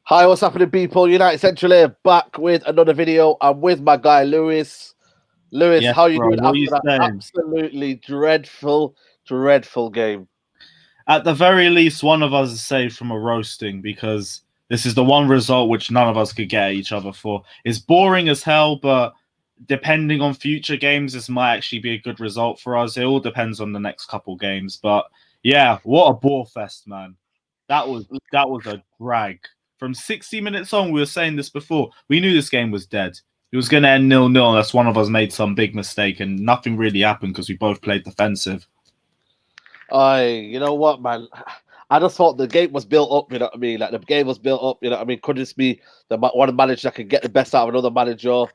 Hi, what's happening, people? United Central here, back with another video. I'm with my guy Lewis. Lewis, Yes, how you bro. doing What are after you that saying? absolutely dreadful game? At the very least, one of us is saved from a roasting because this is the one result which none of us could get at each other for. It's boring as hell, but depending on future games, this might actually be a good result for us. It all depends on the next couple games. But yeah, what a bore fest, man. That was a drag. From 60 minutes on, we were saying this before. We knew this game was dead. It was going to end 0-0 unless one of us made some big mistake, and nothing really happened because we both played defensive. You know what, man? I just thought the game was built up. You know what I mean? Like the game was built up. You know what I mean? Could this be the one manager that could get the best out of another manager?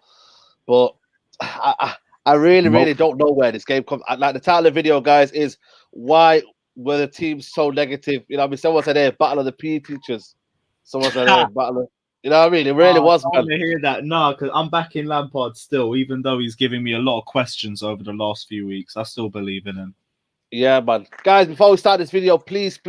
But I really Nope. don't know where this game comes. Like the title of the video, guys, is why were the teams so negative? You know what I mean? Someone said, "Hey, battle of the PE teachers." Someone said, "Hey, battle of." You know what I mean? It really Oh, was, I man. want to hear that. No, because I'm back in Lampard still, even though he's giving me a lot of questions over the last few weeks. I still believe in him. Yeah, man. Guys, before we start this video, please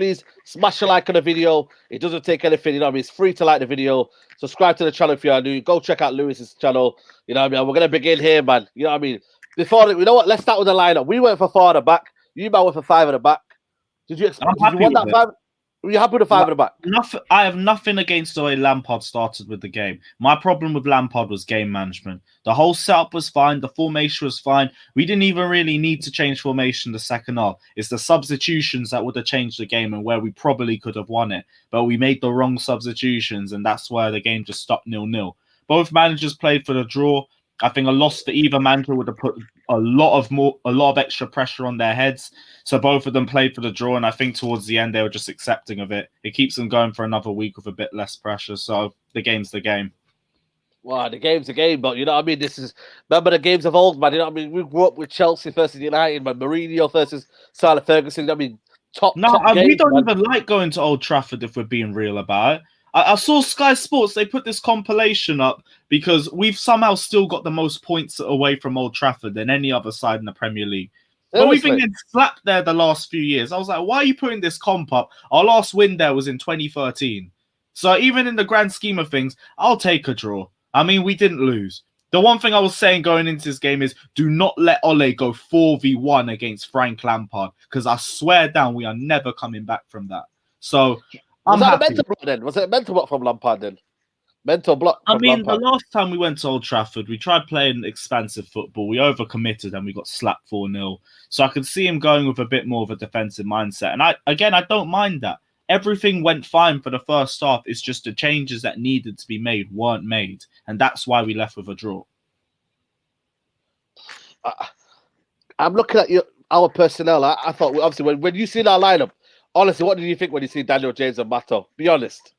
smash a like on the video. It doesn't take anything, you know what I mean? It's free to like the video. Subscribe to the channel if you are new. Go check out Lewis's channel. You know what I mean? We're gonna begin here, man. You know what I mean? You know what? Let's start with the lineup. We went for 4 at the back. You man went for 5 at the back. Did you I'm did you happy want with that it. 5? Were you happy with the 5 at the back? I have nothing against the way Lampard started with the game. My problem with Lampard was game management. The whole setup was fine. The formation was fine. We didn't even really need to change formation the second half. It's the substitutions that would have changed the game and where we probably could have won it. But we made the wrong substitutions, and that's where the game just stopped 0-0. Both managers played for the draw. I think a loss for either manager would have put a lot of extra pressure on their heads. So both of them played for the draw, and I think towards the end they were just accepting of it. It keeps them going for another week with a bit less pressure. So the game's the game. Well, the game's a game, but you know what I mean? Remember the games of old, man. You know what I mean? We grew up with Chelsea versus United, man. Mourinho versus Sir Ferguson. I mean, top We games, don't man. even like going to Old Trafford if we're being real about it. I saw Sky Sports, they put this compilation up because we've somehow still got the most points away from Old Trafford than any other side in the Premier League. But we've been Seriously. getting slapped there the last few years. I was like, why are you putting this comp up? Our last win there was in 2013. So even in the grand scheme of things, I'll take a draw. I mean, we didn't lose. The one thing I was saying going into this game is do not let Ole go 4v1 against Frank Lampard because I swear down we are never coming back from that. So Was I'm that a happy. mental block then? Was it a mental block from Lampard then? Mental block I from mean, the Lampard. last time we went to Old Trafford, we tried playing expansive football. We overcommitted and we got slapped 4-0. So I could see him going with a bit more of a defensive mindset. And I don't mind that. Everything went fine for the first half. It's just the changes that needed to be made weren't made. And that's why we left with a draw. I'm looking at our personnel. I thought, obviously, when you see our lineup, honestly, what did you think when you see Daniel James and Mato? Be honest.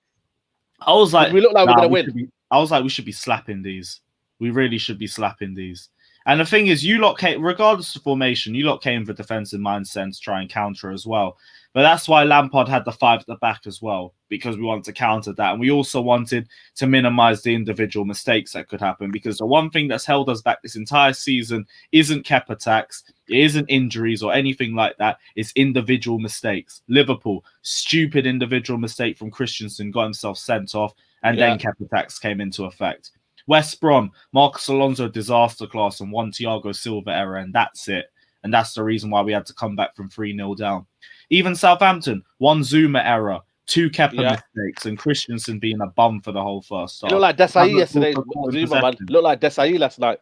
I was like, we look like we're going to win. I was like, we should be slapping these. We really should be slapping these. And the thing is, you lot came, regardless of formation, you lot came with a defensive mindset to try and counter as well. But that's why Lampard had the 5 at the back as well, because we wanted to counter that. And we also wanted to minimize the individual mistakes that could happen, because the one thing that's held us back this entire season isn't cap attacks, it isn't injuries or anything like that. It's individual mistakes. Liverpool, stupid individual mistake from Christensen, got himself sent off, and then cap attacks came into effect. West Brom, Marcus Alonso disaster class and one Thiago Silva error, and that's it. And that's the reason why we had to come back from 3-0 down. Even Southampton, one Zuma error, 2 Kepa mistakes, and Christensen being a bum for the whole first half. You look like Desai yesterday, Zuma, man. Look like Desai last night.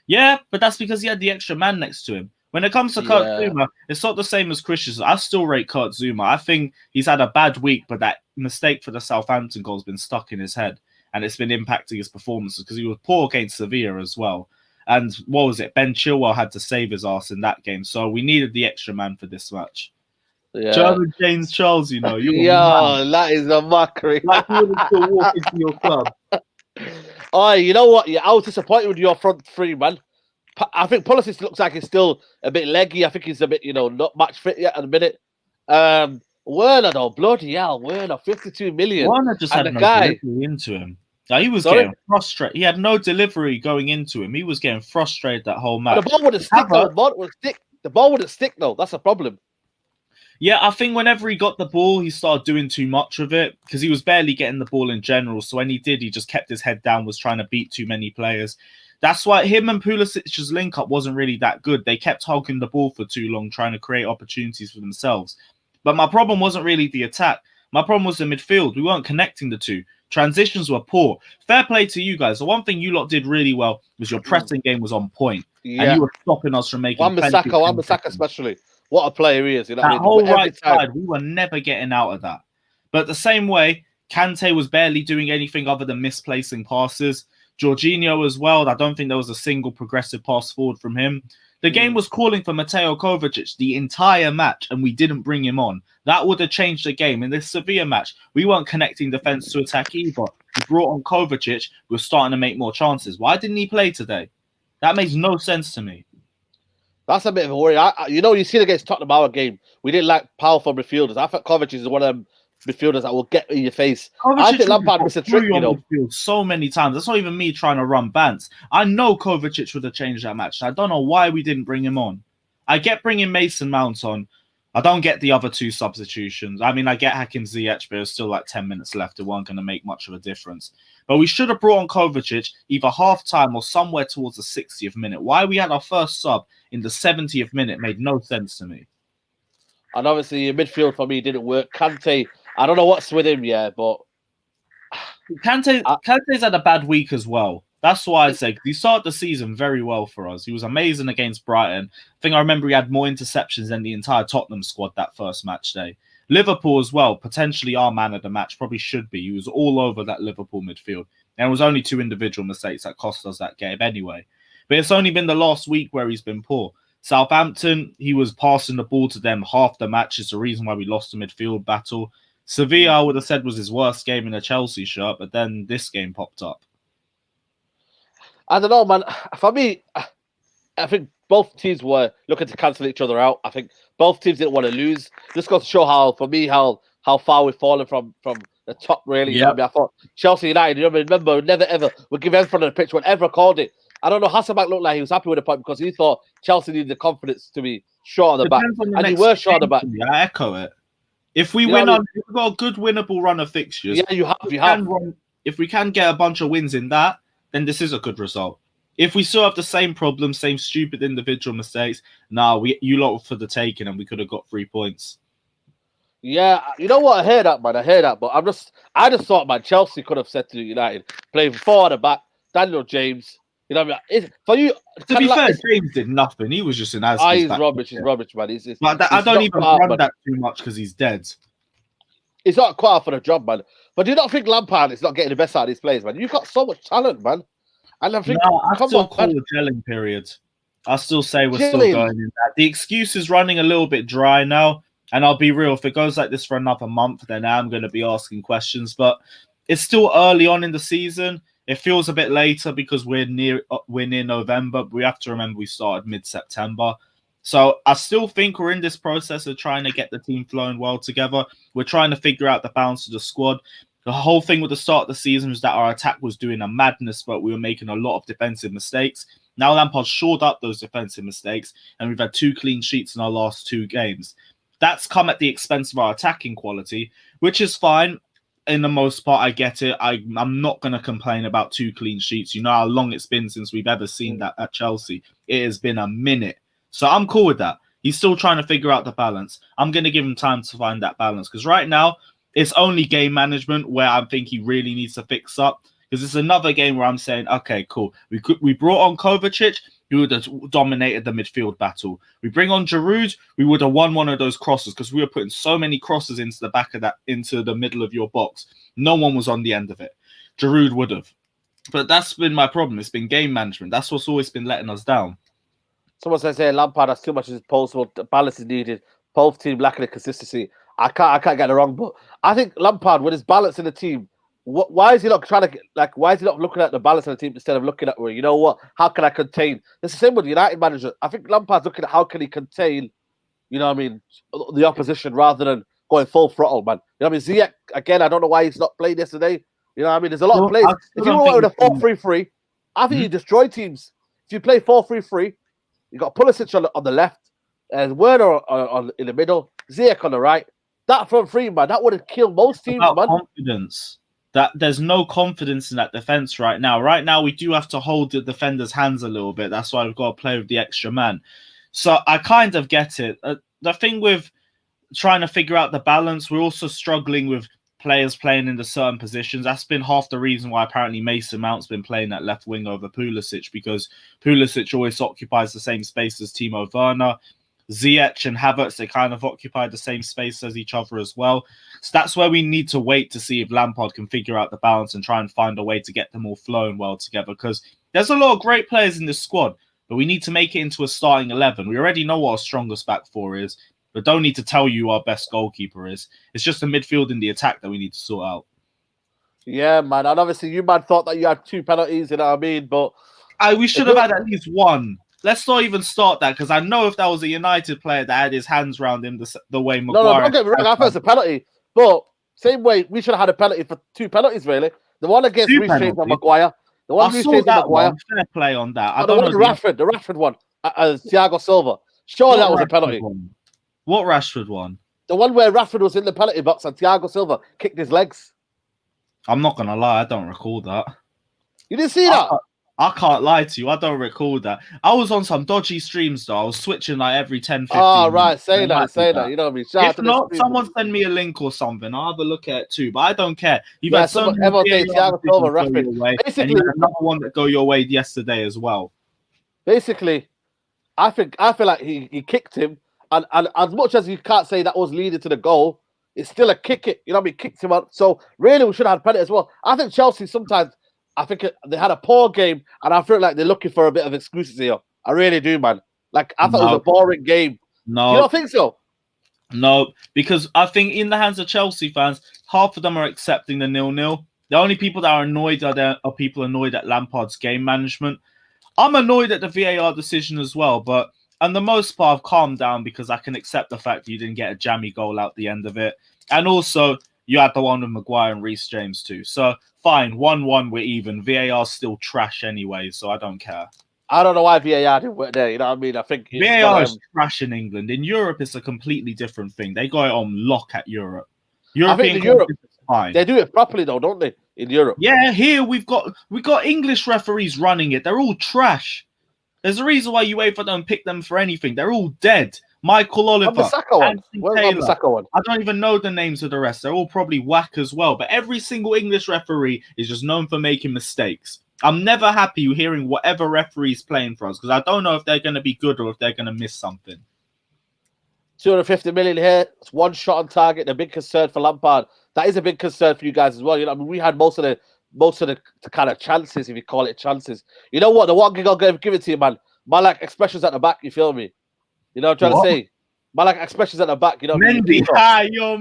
Yeah, but that's because he had the extra man next to him. When it comes to Kurt Zuma, it's not the same as Christensen. I still rate Kurt Zuma. I think he's had a bad week, but that mistake for the Southampton goal has been stuck in his head. And it's been impacting his performances because he was poor against Sevilla as well. And what was it? Ben Chilwell had to save his ass in that game. So we needed the extra man for this match. Yeah. German James Charles, you know. That is a mockery. Like you would still walk into your club. Oh, you know what? Yeah, I was disappointed with your front three, man. I think Pulisic looks like he's still a bit leggy. I think he's a bit, not match fit yet at the minute. Werner, though, bloody hell, Werner, 52 million. Werner just had no delivery into him. Now, he was getting frustrated. He had no delivery going into him. He was getting frustrated that whole match. But the ball wouldn't stick, though. The ball wouldn't stick, though. That's a problem. Yeah, I think whenever he got the ball, he started doing too much of it because he was barely getting the ball in general. So when he did, he just kept his head down, was trying to beat too many players. That's why him and Pulisic's link up wasn't really that good. They kept hogging the ball for too long, trying to create opportunities for themselves. But my problem wasn't really the attack. My problem was the midfield. We weren't connecting the two. Transitions were poor. Fair play to you guys. The one thing you lot did really well was your pressing game was on point, and Yeah. you were stopping us from making Wan-Bissaka especially. What a player he is. You know what I that mean? whole Every right time. side, we were never getting out of that. But the same way, Kante was barely doing anything other than misplacing passes. Jorginho as well. I don't think there was a single progressive pass forward from him. The game was calling for Mateo Kovacic the entire match, and we didn't bring him on. That would have changed the game. In this Sevilla match, we weren't connecting defense to attack either. We brought on Kovacic. We were starting to make more chances. Why didn't he play today? That makes no sense to me. That's a bit of a worry. You see against Tottenham our game, we didn't like powerful midfielders. I think Kovacic is one of them midfielders that will get in your face. I think Lampard missed a trick, you know. Midfield so many times. That's not even me trying to run bants. I know Kovacic would have changed that match. I don't know why we didn't bring him on. I get bringing Mason Mount on. I don't get the other two substitutions. I mean, I get Hakim Ziyech, but there's still like 10 minutes left. It weren't going to make much of a difference. But we should have brought on Kovacic either half-time or somewhere towards the 60th minute. Why we had our first sub in the 70th minute made no sense to me. And obviously, midfield for me didn't work. Kante, I don't know what's with him, but Kante's had a bad week as well. That's why I say he started the season very well for us. He was amazing against Brighton. I think I remember he had more interceptions than the entire Tottenham squad that first match day. Liverpool as well, potentially our man of the match, probably should be. He was all over that Liverpool midfield. And it was only two individual mistakes that cost us that game anyway. But it's only been the last week where he's been poor. Southampton, he was passing the ball to them half the match. It's the reason why we lost the midfield battle. Sevilla, I would have said, was his worst game in a Chelsea shirt, but then this game popped up. I don't know, man. For me, I think both teams were looking to cancel each other out. I think both teams didn't want to lose. This goes to show how far we've fallen from the top, really. You know what I mean? I thought Chelsea United, remember, never ever would give everyone on the pitch, whatever called it. I don't know, Hasselbank looked like he was happy with the point because he thought Chelsea needed the confidence to be short on the back. And he were short on the back. I echo it. If we win if we've got a good winnable run of fixtures, yeah, you have. If we can get a bunch of wins in that, then this is a good result. If we still have the same problems, same stupid individual mistakes, you lot for the taking, and we could have got 3 points. Yeah, you know what? I hear that, man. But I just thought, man, Chelsea could have said to United, playing 4 at the back, Daniel James. You know what I mean? For you, to be fair, James did nothing. He was just an as. He's rubbish. He's rubbish, man. I don't even run that too much because he's dead. He's not quite for the job, man. But do you not think Lampard is not getting the best out of these players, man? You've got so much talent, man. And I think, I still call the gelling period. I still say we're still going in that. The excuse is running a little bit dry now. And I'll be real, if it goes like this for another month, then I'm going to be asking questions. But it's still early on in the season. It feels a bit later because we're near November. But we have to remember we started mid-September. So I still think we're in this process of trying to get the team flowing well together. We're trying to figure out the balance of the squad. The whole thing with the start of the season was that our attack was doing a madness, but we were making a lot of defensive mistakes. Now Lampard shored up those defensive mistakes, and we've had 2 clean sheets in our last 2 games. That's come at the expense of our attacking quality, which is fine. In the most part, I get it. I'm not going to complain about 2 clean sheets. You know how long it's been since we've ever seen that at Chelsea. It has been a minute. So I'm cool with that. He's still trying to figure out the balance. I'm going to give him time to find that balance because right now, it's only game management where I think he really needs to fix up. Because it's another game where I'm saying, okay, cool. We brought on Kovacic, who would have dominated the midfield battle. We bring on Giroud, we would have won one of those crosses because we were putting so many crosses into the back of that, into the middle of your box. No one was on the end of it. Giroud would have. But that's been my problem. It's been game management. That's what's always been letting us down. Someone says here, Lampard has too much as possible. Balance is needed. Both teams lacking the consistency. I can't get it wrong, but I think Lampard, with his balance in the team, why is he not trying to why is he not looking at the balance of the team instead of looking at, well, you know what? How can I contain? It's the same with the United manager. I think Lampard's looking at how can he contain, you know what I mean, the opposition rather than going full throttle, man. You know what I mean? Ziyech, again, I don't know why he's not playing yesterday. You know what I mean? There's a lot of players. If you went with a 4-3-3, I think you destroy teams. If you play 4-3-3, you got Pulisic on the left, and Werner in the middle, Ziyech on the right. That front three, man, that would have killed most teams, About man. confidence. That there's no confidence in that defense right now. Right now, we do have to hold the defender's hands a little bit. That's why we've got to play with the extra man. So I kind of get it. The thing with trying to figure out the balance, we're also struggling with players playing in the certain positions. That's been half the reason why apparently Mason Mount's been playing at left wing over Pulisic, because Pulisic always occupies the same space as Timo Werner. Ziyech and Havertz, they kind of occupy the same space as each other as well. So that's where we need to wait to see if Lampard can figure out the balance and try and find a way to get them all flowing well together, because there's a lot of great players in this squad, but we need to make it into a starting 11. We already know what our strongest back four is, but don't need to tell you our best goalkeeper is. It's just the midfield and the attack that we need to sort out. Yeah, man. And obviously, you, man, thought that you had 2 penalties, you know what I mean? But we should have had at least one. Let's not even start that, because I know if that was a United player that had his hands around him the way Maguire... No, don't get me wrong. I thought it was a penalty. But same way, we should have had a penalty for 2 penalties, really. The one against Reece James and Maguire. The one Reece James and Maguire. Fair play on that. I don't know the Rashford one. Thiago Silva. Sure, that was a penalty. What Rashford one? The one where Rashford was in the penalty box and Thiago Silva kicked his legs. I'm not going to lie. I don't recall that. You didn't see that? I can't lie to you. I don't recall that. I was on some dodgy streams, though. I was switching like every 10, 15 Oh, right. minutes. Say that. You know what I mean? If not, someone send me a link or something. I'll have a look at it too. But I don't care. You've had so many Thiago Silva, Rashford. Basically, and you had another one that go your way yesterday as well. Basically, I feel like he kicked him, and as much as you can't say that was leading to the goal, it's still a kick. You know what I mean? Kicked him out. So really, we should have had penalty as well. I think Chelsea sometimes. I think they had a poor game, and I feel like they're looking for a bit of excuses here. I really do, man. Like, I thought it was a boring game. No. You don't think so? No, because I think in the hands of Chelsea fans, half of them are accepting the 0-0. The only people that are annoyed are people annoyed at Lampard's game management. I'm annoyed at the VAR decision as well, but on the most part, I've calmed down because I can accept the fact that you didn't get a jammy goal out the end of it. And also, you had the one with Maguire and Reece James too. So, fine, 1-1, we're even. VAR's still trash anyway, so I don't care. I don't know why VAR didn't work there, you know what I mean? I think VAR is trash in England. In Europe, it's a completely different thing. They got it on lock at Europe. I think in Europe, fine. They do it properly though, don't they? In Europe. Yeah, here we've got English referees running it. They're all trash. There's a reason why UEFA don't pick them for anything. They're all dead. Michael Oliver, one? I don't even know the names of the rest. They're all probably whack as well. But every single English referee is just known for making mistakes. I'm never happy hearing whatever referee's playing for us, because I don't know if they're going to be good or if they're going to miss something. 250 million here. It's one shot on target. A big concern for Lampard. That is a big concern for you guys as well. You know, I mean, we had most of the kind of chances, if you call it chances. You know what? The one gig I'll give it to you, man. My like expressions at the back. You feel me? You know what I'm trying to say? My like expressions at the back. You know, Mendy,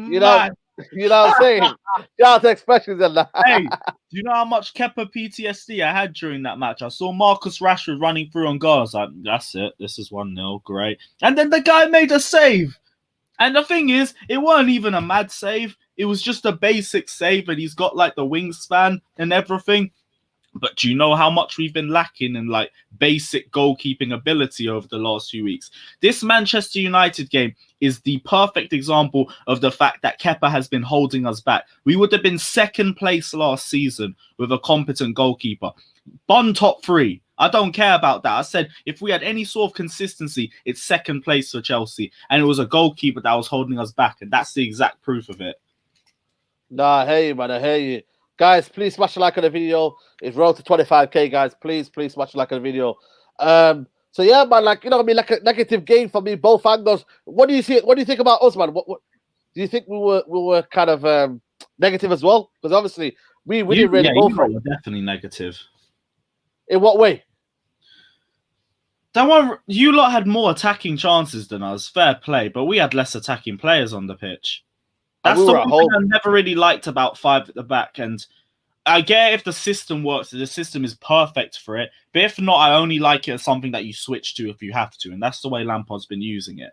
you know what I'm saying? Shout out expressions at that. Hey, do you know how much Kepa PTSD I had during that match? I saw Marcus Rashford running through on goal. I was like, that's it. This is 1-0. Great. And then the guy made a save. And the thing is, it wasn't even a mad save. It was just a basic save, and he's got like the wingspan and everything. But do you know how much we've been lacking in like basic goalkeeping ability over the last few weeks? This Manchester United game is the perfect example of the fact that Kepa has been holding us back. We would have been second place last season with a competent goalkeeper. Bun top 3. I don't care about that. I said if we had any sort of consistency, it's second place for Chelsea. And it was a goalkeeper that was holding us back. And that's the exact proof of it. Nah, I hear you, man. I hear you. Guys, please smash a like on the video. It's road to 25k, guys. Please smash a like on the video. So yeah, man, like, you know what I mean, like a negative game for me, both angles. What do you see? What do you think about us, man? What do you think we were kind of negative as well? Because obviously we didn't really go for it. Definitely negative. In what way? That one, you lot had more attacking chances than us. Fair play, but we had less attacking players on the pitch. That's the one thing I never really liked about 5 at the back. And I get if the system works, the system is perfect for it. But if not, I only like it as something that you switch to if you have to. And that's the way Lampard's been using it.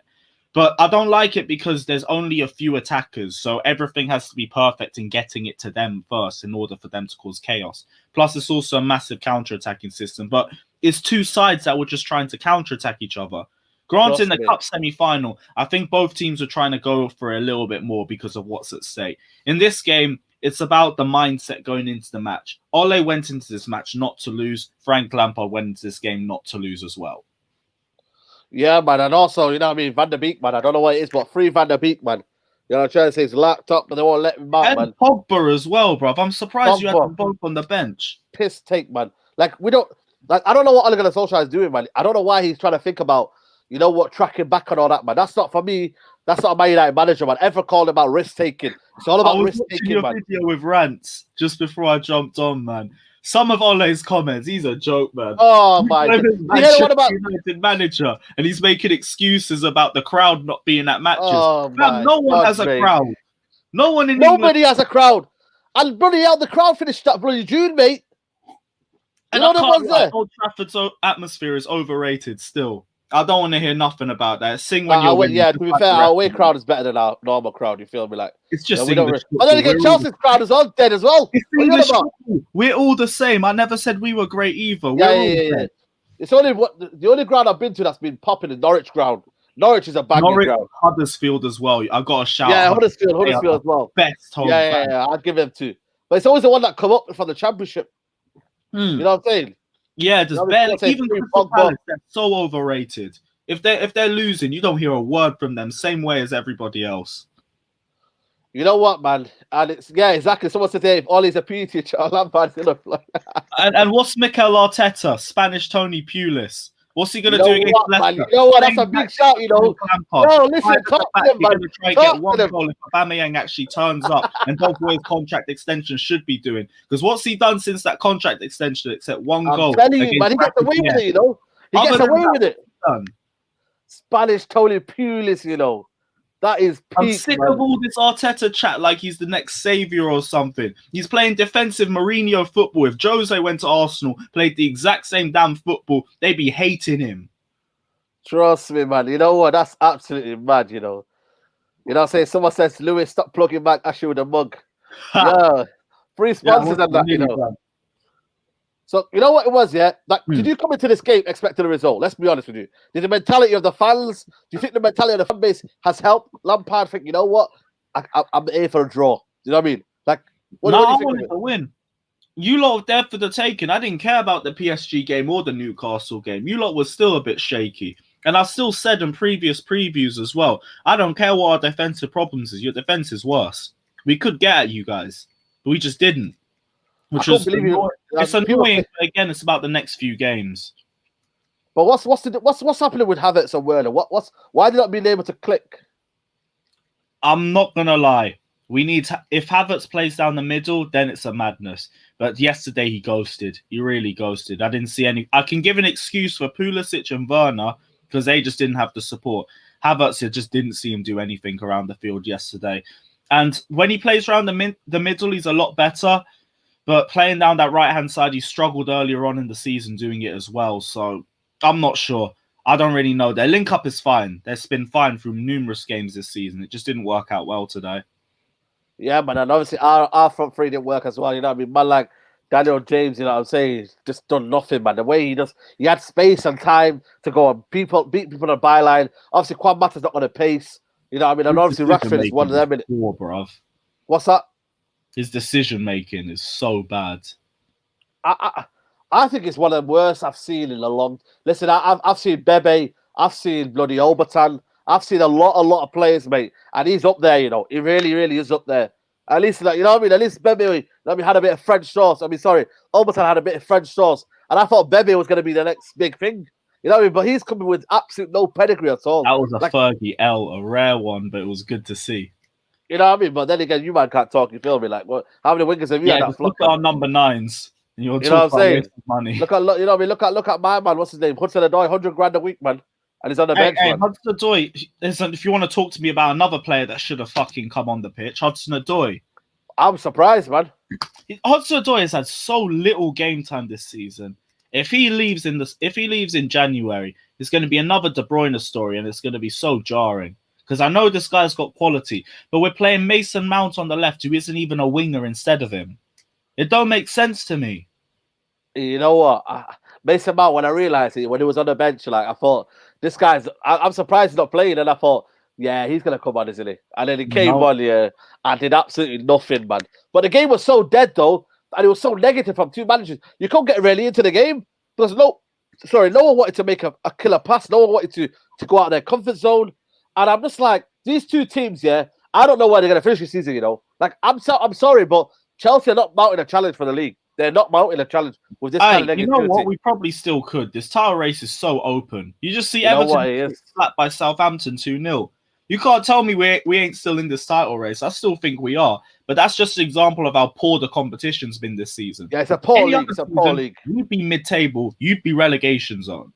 But I don't like it because there's only a few attackers. So everything has to be perfect in getting it to them first in order for them to cause chaos. Plus, it's also a massive counter-attacking system. But it's two sides that were just trying to counter-attack each other. Granted, in the me. cup semi-final, I think both teams were trying to go for a little bit more because of what's at stake. In this game, it's about the mindset going into the match. Ole went into this match not to lose. Frank Lampard went into this game not to lose as well. Yeah, man, and also, you know what I mean, Van der Beek, man. I don't know what it is, but free Van der Beek, man. You know what I'm trying to say? He's locked up, but they won't let him out, And man. Pogba as well, bruv. I'm surprised you had them both on the bench. Piss take, man. Like, we don't... Like, I don't know what Ole Gunnar Solskjaer is doing, man. I don't know why he's trying to think about, you know what, tracking back and all that, man. That's not, for me, that's not a Man United manager, man. Ever called about risk-taking. It's all about risk-taking, man. I was watching your video with rants just before I jumped on, man. Some of Ole's comments, he's a joke, man. Oh, my God. United manager, and he's making excuses about the crowd not being at matches. Oh, man, no one has a crowd. No one in Nobody has a crowd. And bloody hell, the crowd finished that bloody June, mate. You know the ones there? Old Trafford's atmosphere is overrated still. I don't want to hear nothing about that. Sing when you're winning. Yeah, to be fair, our away crowd is better than our normal crowd. You feel me? Like, it's just English. But then again, Chelsea's crowd is all dead as well. We're all the same. I never said we were great either. Yeah. It's only the only ground I've been to that's been popping is Norwich ground. Norwich is a banging ground. Huddersfield as well. I got a shout. Yeah, Huddersfield as well. Best home. Yeah. I'd give them two. But it's always the one that come up from the Championship. You know what I'm saying? Yeah, just barely. Even Crystal Palace, they're so overrated. If they're losing, you don't hear a word from them. Same way as everybody else. You know what, man? And it's exactly. Someone said, "If Ollie's a PE teacher, Lampard's gonna play." and what's Mikel Arteta, Spanish Tony Pulis? What's he gonna do against Leicester? You know what? That's a big shout. You know. No, listen, talk to him, man. Gonna try and get one goal if Aubameyang actually turns up, and that's what his contract extension should be doing. Because what's he done since that contract extension except one goal? I'm telling you, man, he gets away with it. You know, he gets away with it. Spanish Tony Pulis, you know. That is peak, I'm sick of all this Arteta chat like he's the next savior or something. He's playing defensive Mourinho football. If Jose went to Arsenal, played the exact same damn football, they'd be hating him. Trust me, man. You know what? That's absolutely mad, you know. You know what I'm saying? Someone says, Lewis, stop plugging back Ashley with a mug. Yeah. Free sponsors and that, you know. Done. So, you know what it was, yeah? Like, did you come into this game expecting a result? Let's be honest with you. Did the mentality of the fans, do you think the mentality of the fan base has helped Lampard think, you know what? I'm here for a draw. Do you know what I mean? Like, what do you think? I wanted to win. You lot were there for the taking. I didn't care about the PSG game or the Newcastle game. You lot was still a bit shaky. And I still said in previous previews as well, I don't care what our defensive problems is. Your defense is worse. We could get at you guys, but we just didn't. Which was it's annoying. Again, it's about the next few games. But what's happening with Havertz and Werner? Why did not being able to click? I'm not gonna lie. We need if Havertz plays down the middle, then it's a madness. But yesterday he ghosted. He really ghosted. I didn't see any. I can give an excuse for Pulisic and Werner because they just didn't have the support. Havertz, just didn't see him do anything around the field yesterday. And when he plays around the middle, he's a lot better. But playing down that right-hand side, he struggled earlier on in the season doing it as well. So I'm not sure. I don't really know. Their link-up is fine. They've been fine through numerous games this season. It just didn't work out well today. Yeah, man. And obviously our front three didn't work as well. You know what I mean? Man like Daniel James, you know what I'm saying? He's just done nothing, man. The way he had space and time to go and beat people on the byline. Obviously, Quan Mata's not going to pace. You know what I mean? And obviously, Rashford is one of them. What's that? His decision-making is so bad. I think it's one of the worst I've seen in a long... Listen, I've seen Bebe. I've seen bloody Obertan. I've seen a lot of players, mate. And he's up there, you know. He really, really is up there. At least, like, you know what I mean? At least Bebe had a bit of French sauce. Obertan had a bit of French sauce. And I thought Bebe was going to be the next big thing. You know what I mean? But he's coming with absolute no pedigree at all. That was a Fergie L, a rare one, but it was good to see. You know what I mean? But then again, you man can't talk. You feel me? Like, what? How many wingers have you had? Look at our number 9s. And you know what I'm saying? Money. Look at you know what I mean? Look at my man. What's his name? Hudson-Odoi, $100,000 a week, man, and he's on the bench. Man. Hudson-Odoi. If you want to talk to me about another player that should have fucking come on the pitch, Hudson-Odoi. I'm surprised, man. Hudson-Odoi has had so little game time this season. If he leaves in January, it's going to be another De Bruyne story, and it's going to be so jarring. Because I know this guy's got quality, but we're playing Mason Mount on the left, who isn't even a winger instead of him. It don't make sense to me. You know what? Mason Mount, when I realized it, when he was on the bench, like I thought, this guy's. I'm surprised he's not playing, and I thought, yeah, he's gonna come on, isn't he? And then he came No. on, yeah, and did absolutely nothing, man. But the game was so dead though, and it was so negative from two managers. You couldn't get really into the game because no one wanted to make a killer pass. No one wanted to go out of their comfort zone, and I'm just like, these two teams, yeah. I don't know where they're gonna finish this season. You know, like I'm sorry, but Chelsea are not mounting a challenge for the league. They're not mounting a challenge with this kind of negativity. You know what? We probably still could. This title race is so open. You just see Everton slapped by Southampton 2-0. You can't tell me we ain't still in this title race. I still think we are. But that's just an example of how poor the competition's been this season. Yeah, it's a poor league. It's a poor league. You'd be mid-table. You'd be relegation zone.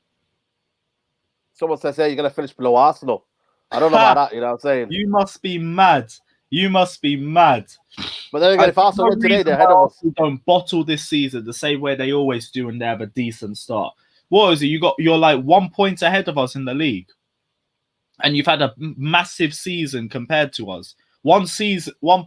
Someone says, hey, you're going to finish below Arsenal. I don't know about that, you know what I'm saying? You must be mad. You must be mad. But then again, if Arsenal win today, they're ahead of us. Don't bottle this season the same way they always do and they have a decent start. What is it? You're like 1 point ahead of us in the league. And you've had a massive season compared to us. 1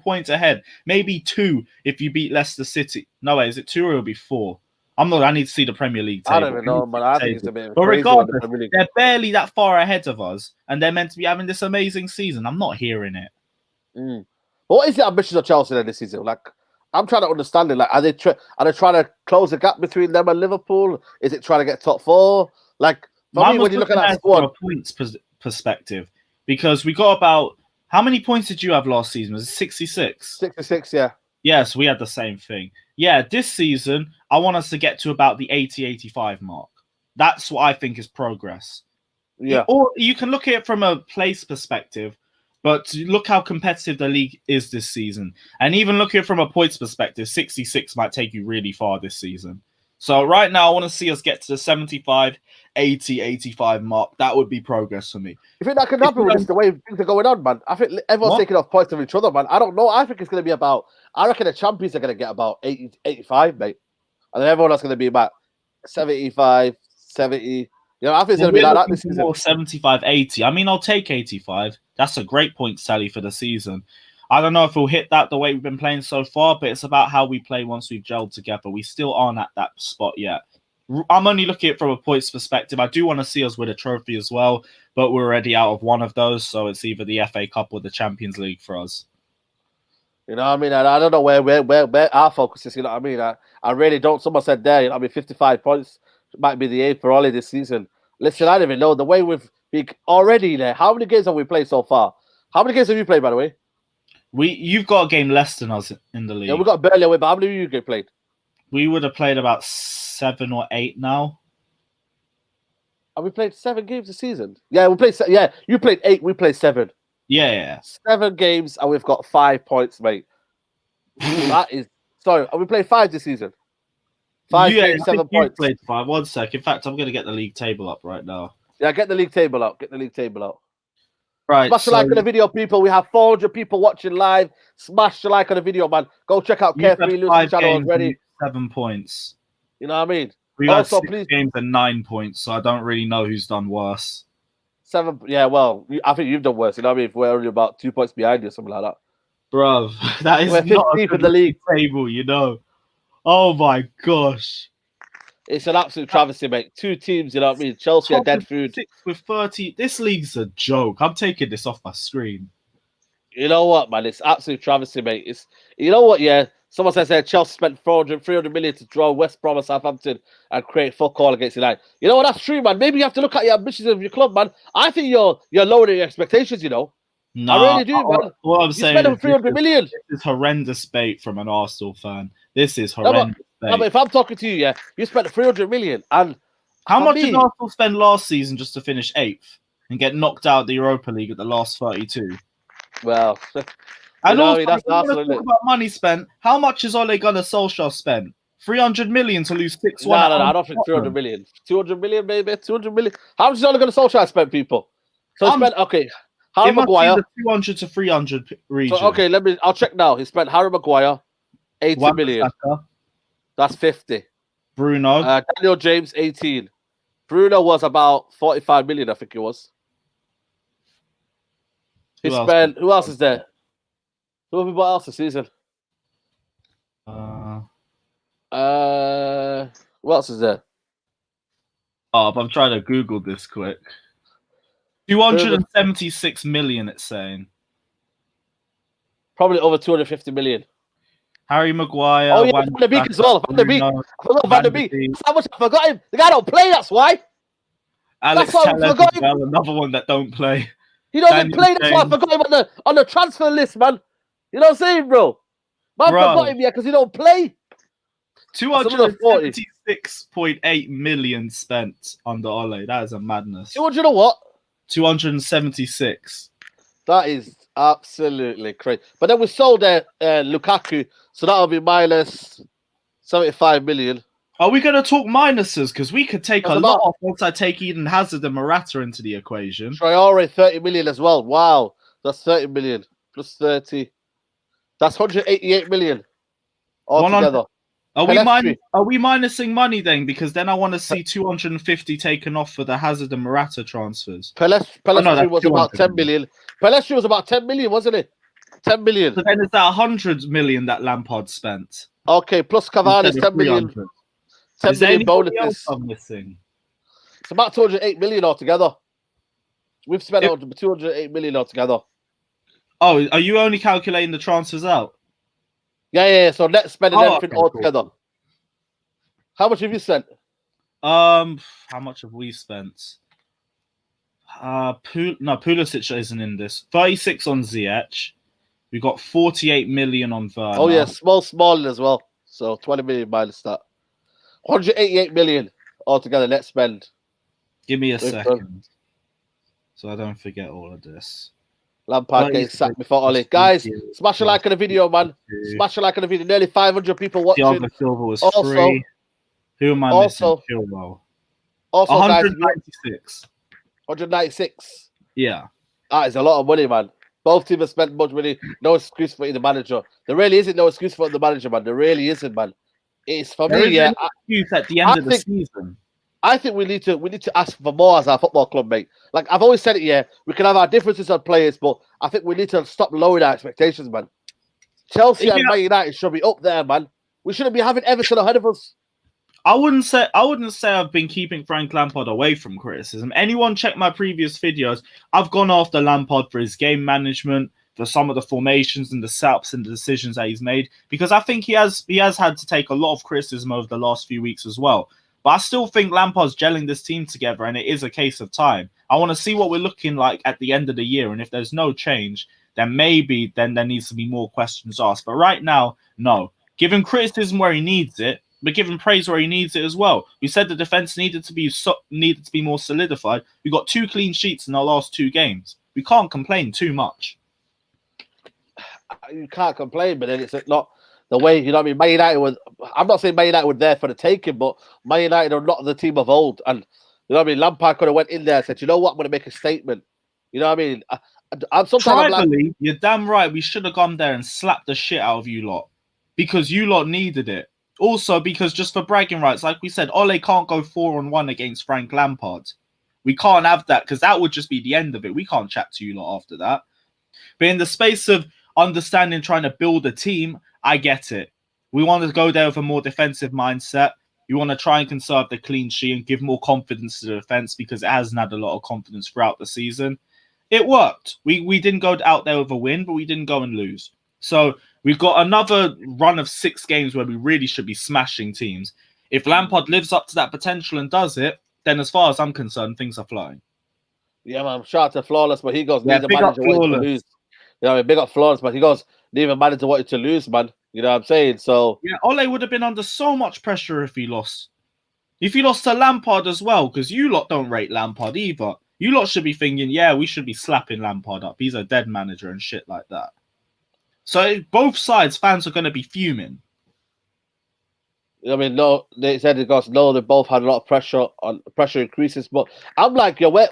point ahead. Maybe 2 if you beat Leicester City. No way, is it 2 or it'll be 4? I need to see the Premier League table. I don't even know, but I think it's a bit But crazy. regardless, they're barely that far ahead of us, and they're meant to be having this amazing season. I'm not hearing it. But what is the ambitions of Chelsea then this season? Like, I'm trying to understand it. Like, are they trying to close the gap between them and Liverpool? Is it trying to get top 4? Like, for me, when you look at that squad, from a points perspective, because we got about how many points did you have last season? Was it 66? 66, yeah. Yes, we had the same thing. Yeah, this season, I want us to get to about the 80-85 mark. That's what I think is progress. Yeah. Or you can look at it from a place perspective, but look how competitive the league is this season. And even look at it from a points perspective, 66 might take you really far this season. So right now, I want to see us get to the 75, 80, 85 mark. That would be progress for me. You think that can happen with the way things are going on, man? I think everyone's taking off points of each other, man. I don't know. I think it's going to be about, I reckon the champions are going to get about 80, 85, mate. And then everyone else is going to be about 75, 70. You know, I think it's going to be like that this season. 75, 80. I mean, I'll take 85. That's a great point tally for the season. I don't know if we'll hit that the way we've been playing so far, but it's about how we play once we've gelled together. We still aren't at that spot yet. I'm only looking at it from a points perspective. I do want to see us win a trophy as well, but we're already out of one of those, so it's either the FA Cup or the Champions League for us. You know what I mean? And I don't know where our focus is, you know what I mean? I really don't. Someone said there, you know what I mean, 55 points might be the aim for Ollie this season. Listen, I don't even know. The way we've been already there, how many games have we played so far? How many games have you played, by the way? You've got a game less than us in the league. Yeah, we got barely away, but how many of you played? We would have played about 7 or 8 now. Have we played 7 games this season? Yeah, we played. Yeah, you played 8. We played 7. Yeah. 7 games, and we've got 5 points, mate. That is sorry. Have we played 5 this season? 5 games, 7 points. Played 5. 1 sec. In fact, I'm going to get the league table up right now. Yeah, get the league table out. Get the league table out. Right. Smash the like on the video, people. We have 400 people watching live. Smash the like on the video, man. Go check out CarefreeLewis channel already. 7 points. You know what I mean? We've also, had 6 games and 9 points, so I don't really know who's done worse. 7. Yeah, well, I think you've done worse. You know what I mean? If we're only about 2 points behind you or something like that. Bruv, that is not a good the league table, you know. Oh my gosh. It's an absolute travesty, mate. 2 teams, you know what I mean? Chelsea are dead food. 6 with 30. This league's a joke. I'm taking this off my screen. You know what, man? It's absolute travesty, mate. It's, you know what, yeah? Someone says that Chelsea spent 300 million to draw West Brom and Southampton and create fuck all against United. You know what? That's true, man. Maybe you have to look at your ambitions of your club, man. I think you're lowering your expectations, you know. No, I really do, man. What I'm saying is 300 million. This is horrendous bait from an Arsenal fan. This is horrendous bait. No, but if I'm talking to you, yeah, you spent 300 million. And how much did Arsenal spend last season just to finish 8th and get knocked out of the Europa League at the last 32? Well, and also, that's Arsenal, talk about money spent. How much is Ole Gunnar Solskjaer spent? 300 million to lose 6-1. No, I don't think 300 million. 200 million, maybe 200 million. How much is Ole Gunnar Solskjaer spent, people? So he spent Harry Maguire, 200 to 300 region. So, I'll check now. He spent Harry Maguire 80 million. That's 50. Bruno. Daniel James 18. Bruno was about 45 million, I think it was. Who else is there? Who have we bought else this season? What else is there? Oh, but I'm trying to Google this quick. 276 million, it's saying. Probably over 250 million. Harry Maguire. Oh yeah, Van der Beek as well. Van der Beek. I forgot Van der Beek. That's how much I forgot him. The guy don't play. That's why. Alex Telles as well, another one that don't play. He doesn't play. That's why I forgot him on the transfer list, man. You know what I'm saying, bro? Man, forgot him, yeah, because he don't play. 276.8 million spent on the Ole. That is a madness. 200 or what? 276. That is absolutely crazy. But then we sold Lukaku, so that'll be minus 75 million. Are we going to talk minuses? Because we could take a lot off once I take Eden Hazard and Morata into the equation. Traore, 30 million as well. Wow. That's 30 million. Plus 30. That's 188 million altogether. Are we minusing money then? Because then I want to see 250 taken off for the Hazard and Morata transfers. Pellistri was about 10 million. Pellistri was about 10 million, wasn't it? 10 million. So then is that 100 million that Lampard spent? Okay, plus Cavani's 10 million. 10 million bonuses. I'm missing. It's about 208 million altogether. We've spent 208 million altogether. Oh, are you only calculating the transfers out? Yeah. So net spending everything altogether. Cool. How much have you spent? How much have we spent? Pulisic isn't in this. 36 on Ziyech. We got 48 million on Werner. Oh yeah, small as well. So 20 million minus that. 188 million altogether net spend. Give me a second, so I don't forget all of this. Lampard getting sacked before Ole. Guys, smash a like on the video, man. Smash a like on the video. Nearly 500 people watching. Thiago Silva was free. Who am I missing? Chilwell. Also, 196. 196. Yeah. That is a lot of money, man. Both teams have spent much money. No excuse for the manager. There really isn't no excuse for the manager, man. There really isn't, man. It's for me, yeah. Excuse at the end of the season. I think we need to ask for more as our football club, mate. Like I've always said it, yeah. We can have our differences on players, but I think we need to stop lowering our expectations, man. Chelsea and Man United should be up there, man. We shouldn't be having Everton ahead of us. I wouldn't say I've been keeping Frank Lampard away from criticism. Anyone check my previous videos? I've gone after Lampard for his game management, for some of the formations and the setups and the decisions that he's made, because I think he has had to take a lot of criticism over the last few weeks as well. But I still think Lampard's gelling this team together, and it is a case of time. I want to see what we're looking like at the end of the year, and if there's no change, then maybe there needs to be more questions asked. But right now, no. Give him criticism where he needs it, but give him praise where he needs it as well. We said the defense needed to be more solidified. We got 2 clean sheets in our last 2 games. We can't complain too much. You can't complain, but then it's not the way, you know what I mean? Man United I'm not saying Man United were there for the taking, but Man United are not the team of old. And, you know what I mean? Lampard could have went in there and said, you know what? I'm going to make a statement. You know what I mean? Tribally, you're damn right. We should have gone there and slapped the shit out of you lot, because you lot needed it. Also, because just for bragging rights, like we said, Ole can't go 4-on-1 against Frank Lampard. We can't have that, because that would just be the end of it. We can't chat to you lot after that. But in the space of understanding, trying to build a team, I get it. We want to go there with a more defensive mindset. You want to try and conserve the clean sheet and give more confidence to the defense, because it hasn't had a lot of confidence throughout the season. It worked. We didn't go out there with a win, but we didn't go and lose. So we've got another run of 6 games where we really should be smashing teams. If Lampard lives up to that potential and does it, then as far as I'm concerned, things are flowing. Yeah, man. Shout out to Flawless, but he goes, need a manager wanting to lose. You know, big up Flawless, but he goes, need a manager wanting to lose, man. You know what I'm saying? So yeah, Ole would have been under so much pressure if he lost. If he lost to Lampard as well, because you lot don't rate Lampard either. You lot should be thinking, yeah, we should be slapping Lampard up. He's a dead manager and shit like that. So both sides, fans are going to be fuming. I mean, no, they said it goes, no, they both had a lot of pressure increases. But I'm like, yo, where,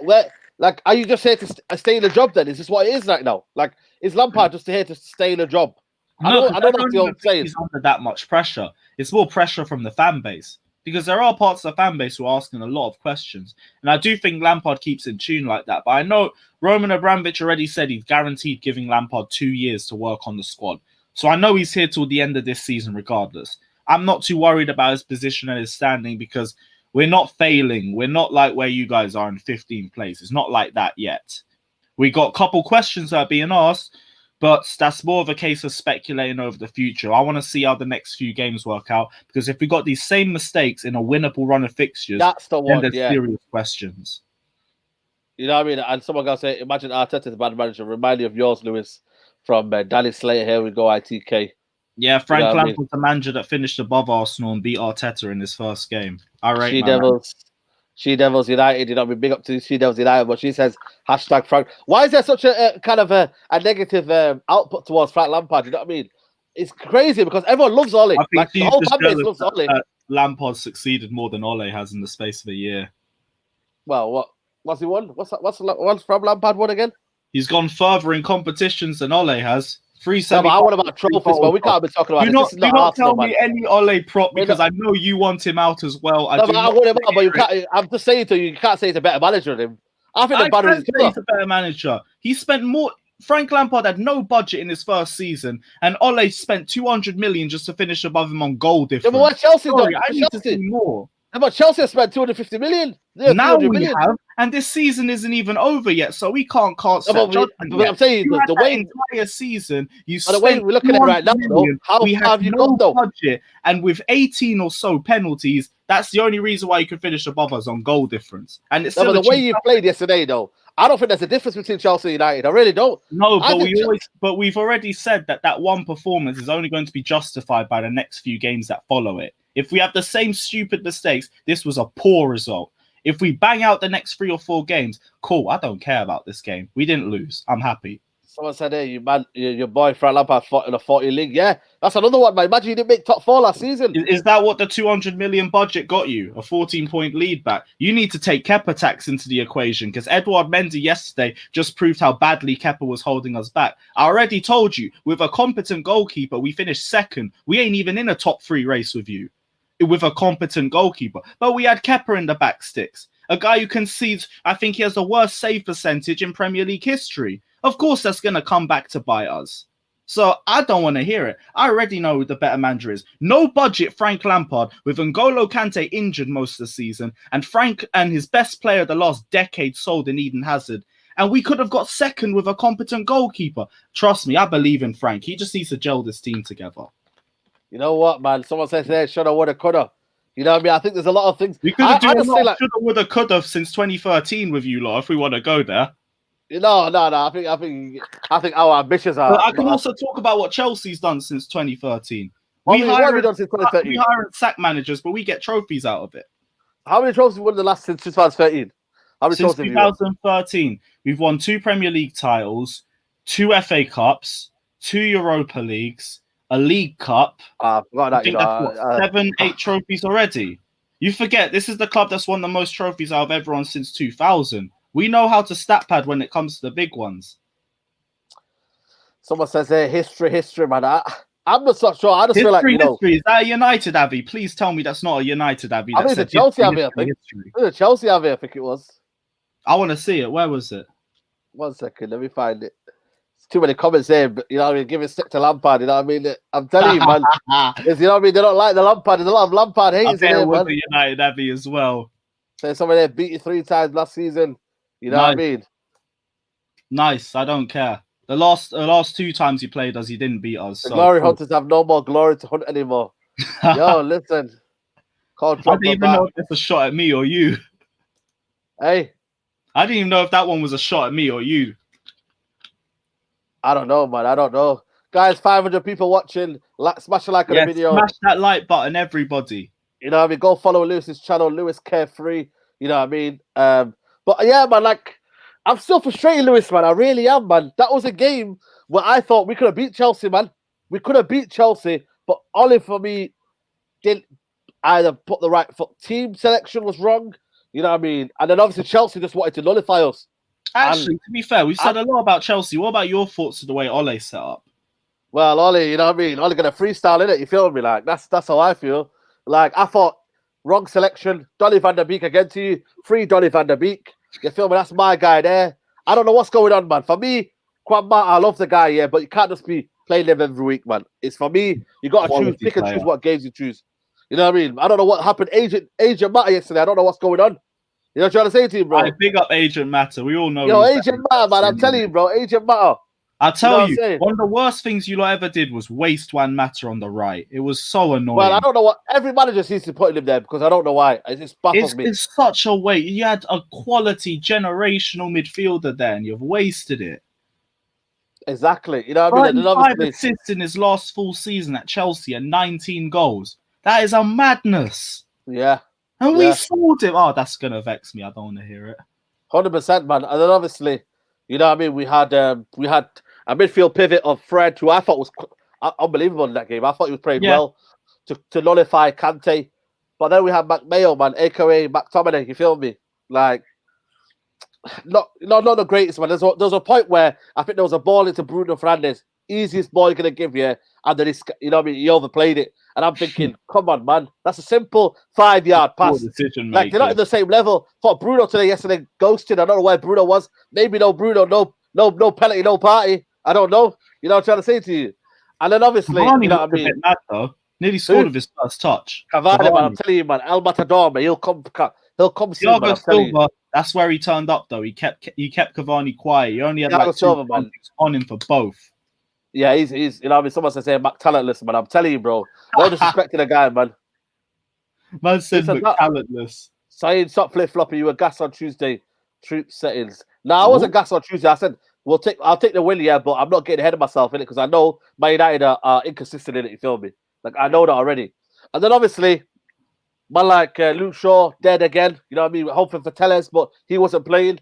like, are you just here to stay in the job then? Is this what it is right now? Like, is Lampard just here to stay in the job? No, I don't know what he's under that much pressure. It's more pressure from the fan base, because there are parts of the fan base who are asking a lot of questions. And I do think Lampard keeps in tune like that. But I know Roman Abramovich already said he's guaranteed giving Lampard 2 years to work on the squad. So I know he's here till the end of this season regardless. I'm not too worried about his position and his standing, because We're not failing. We're not like where you guys are in 15th place. It's not like that yet. We got a couple questions that are being asked, but that's more of a case of speculating over the future. I want to see how the next few games work out, because if we got these same mistakes in a winnable run of fixtures, that's the one. then there's Yeah, serious questions. you know what I mean. And someone gonna say, imagine Arteta's a bad manager. Remind you of yours, Lewis, from Danny Slater. Here we go, ITK. Yeah, Frank You know Lampard was the manager that finished above Arsenal and beat Arteta in his first game. I rate She Devils United. You know, we big up to She Devils United, but she says hashtag Frank. Why is there such a kind of a negative output towards Frank Lampard? You know what I mean? It's crazy because everyone loves Ole. I think Like the whole fan base loves Ole. Lampard succeeded more than Ole has in the space of a year. Well, what's he won? What's from Lampard won again? He's gone further in competitions than Ole has. No, but I want about trophies, but we can't be talking about this. Do not tell me any Ole prop, because I know you want him out as well. I want him out, but you can't. I'm just saying to you, you can't say he's a better manager than him. I think he's a better manager. He spent more. Frank Lampard had no budget in his first season, and Ole spent 200 million just to finish above him on goal difference. Yeah, but what Chelsea done? I need to see more. Yeah, but Chelsea spent 250 million. Yeah, now we have, and this season isn't even over yet, so we can't set judgment. But I'm saying the way entire season, the way we're looking at it right now, how have you got though? Budget, and with 18 or so penalties, that's the only reason why you can finish above us on goal difference. And it's but the way you played yesterday, though, I don't think there's a difference between Chelsea and United. I really don't. No, but we've already said that one performance is only going to be justified by the next few games that follow it. If we have the same stupid mistakes, this was a poor result. If we bang out the next 3 or 4 games, cool. I don't care about this game. We didn't lose. I'm happy. Someone said, "Hey, your boy Frank Lampard fought in a 40 league." Yeah, that's another one, man. Imagine you didn't make top 4 last season. Is that what the 200 million budget got you? A 14-point lead back? You need to take Kepa tax into the equation, because Edouard Mendy yesterday just proved how badly Kepa was holding us back. I already told you, with a competent goalkeeper, we finished second. We ain't even in a top 3 race with you. With a competent goalkeeper. But we had Kepa in the back sticks. A guy who concedes, I think he has the worst save percentage in Premier League history. Of course, that's going to come back to bite us. So I don't want to hear it. I already know who the better manager is. No budget Frank Lampard, with N'Golo Kante injured most of the season, and Frank and his best player of the last decade sold in Eden Hazard. And we could have got second with a competent goalkeeper. Trust me, I believe in Frank. He just needs to gel this team together. You know what, man? Someone says there, shoulda, woulda, coulda. You know what I mean? I think there's a lot of things. We could have done shoulda, woulda, coulda since 2013 with you lot, if we want to go there. No. I think our ambitions are. But I can also talk about what Chelsea's done since 2013. What have we done since 2013? We hire sack managers, but we get trophies out of it. How many trophies have we won in the last since 2013? Since 2013, we've won 2 Premier League titles, 2 FA Cups, 2 Europa Leagues, a League Cup. I forgot that. 7, 8 trophies already. You forget, this is the club that's won the most trophies out of everyone since 2000. We know how to stat pad when it comes to the big ones. Someone says, history, man. I'm not so sure. I just feel like, history. Is that a United Abbey? Please tell me that's not a United Abbey. I think it's a Chelsea Abbey, I think. It's a Chelsea Abbey, I think it was. I want to see it. Where was it? 1 second, let me find it. Too many comments there, but you know what I mean? Give it stick to Lampard, you know what I mean? I'm telling you, man. You know what I mean? They don't like the Lampard. There's a lot of Lampard haters in there, man. A United Abbey as well. So somebody there beat you 3 times last season. You know what I mean? Nice. I don't care. The last 2 times he played us, he didn't beat us. The glory hunters have no more glory to hunt anymore. Yo, listen. I didn't even know if it's a shot at me or you. Hey? I didn't even know if that one was a shot at me or you. I don't know, man. I don't know. Guys, 500 people watching. Smash a like on the video. Smash that like button, everybody. You know what I mean? Go follow Lewis's channel, Lewis Carefree. You know what I mean? But yeah, man, like, I'm still frustrated, Lewis, man. I really am, man. That was a game where I thought we could have beat Chelsea, man. We could have beat Chelsea, but Olive, for me, didn't either put the right foot. Team selection was wrong. You know what I mean? And then obviously Chelsea just wanted to nullify us. Actually, to be fair, we've said a lot about Chelsea. What about your thoughts of the way Ole set up? Well, Ole, you know what I mean? Ole gonna freestyle in it. You feel me? Like that's how I feel. Like I thought, wrong selection. Donny van der Beek again to you. Free Donny van der Beek. You feel me? That's my guy there. I don't know what's going on, man. For me, Kwamba, I love the guy, yeah, but you can't just be playing him every week, man. It's for me. You got to choose, pick and choose what games you choose. You know what I mean? I don't know what happened. Agent Matter yesterday. I don't know what's going on. You know what I'm trying to say to you, bro? I big up Agent Matter. We all know. Yo, Agent Matter, man. I'm telling you, bro. Agent Matter. I tell you, know one of the worst things you lot ever did was waste one Matter on the right. It was so annoying. Well, I don't know what every manager seems to put him there because I don't know why. It just baffles me. It's such a waste. You had a quality generational midfielder there, and you've wasted it. Exactly. You know what I mean? And obviously, 5 assists in his last full season at Chelsea and 19 goals. That is a madness. Yeah. And we sold him. Oh, that's gonna vex me. I don't want to hear it. 100%, man. And then obviously, you know what I mean? We had a midfield pivot of Fred, who I thought was unbelievable in that game. I thought he was playing well to nullify Kante. But then we had McMayo, man, aka McTominay. You feel me? Like, not the greatest, man. There's a point where I think there was a ball into Bruno Fernandes, easiest ball you're gonna give you, and then you know what I mean, he overplayed it. And I'm thinking, come on, man, that's a simple 5-yard pass. Like they're not in the same level. For Bruno yesterday ghosted. I don't know where Bruno was. Maybe no Bruno, no penalty, no party. I don't know. You know what I'm trying to say to you. And then obviously, Cavani, you know what I mean. Mad, though. Nearly scored with his first touch. Cavani, man, I'm telling you, man, El Matador, man, he'll come soon, man, I'm telling you. That's where he turned up, though. He kept Cavani quiet. He only had like 2 on him for both. Yeah, he's you know, I mean, someone says hey, Mac talentless, man. I'm telling you, bro. No disrespecting the guy, man. Man said Mac talentless. Saying stop flip flopping. You were gas on Tuesday. Troop settings. No, I wasn't gas on Tuesday. I said I'll take the win, yeah, but I'm not getting ahead of myself in it because I know Man United are inconsistent in it. You feel me? Like I know that already. And then obviously, man, like Luke Shaw dead again. You know what I mean? We're hoping for Telles, but he wasn't playing.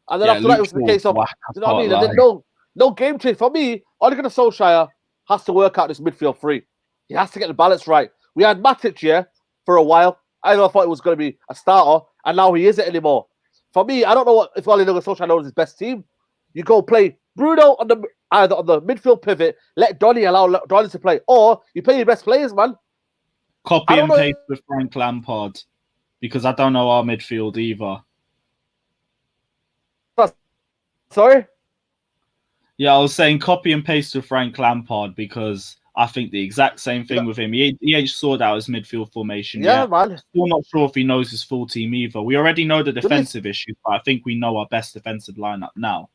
And then after that, it was the case of you know what I mean? And then no game change for me. Ole Gunnar Solskjaer has to work out this midfield three. He has to get the balance right. We had Matic here for a while. I thought it was going to be a starter, and now he isn't anymore. For me, I don't know if Ole Gunnar Solskjaer knows his best team. You go play Bruno either on the midfield pivot, allow Donny to play, or you play your best players, man. Copy and paste with Frank Lampard, because I don't know our midfield either. Sorry? Yeah, I was saying copy and paste with Frank Lampard because I think the exact same thing with him. He ain't sorted out his midfield formation yet. Man. Still not sure if he knows his full team either. We already know the defensive issues, but I think we know our best defensive lineup now.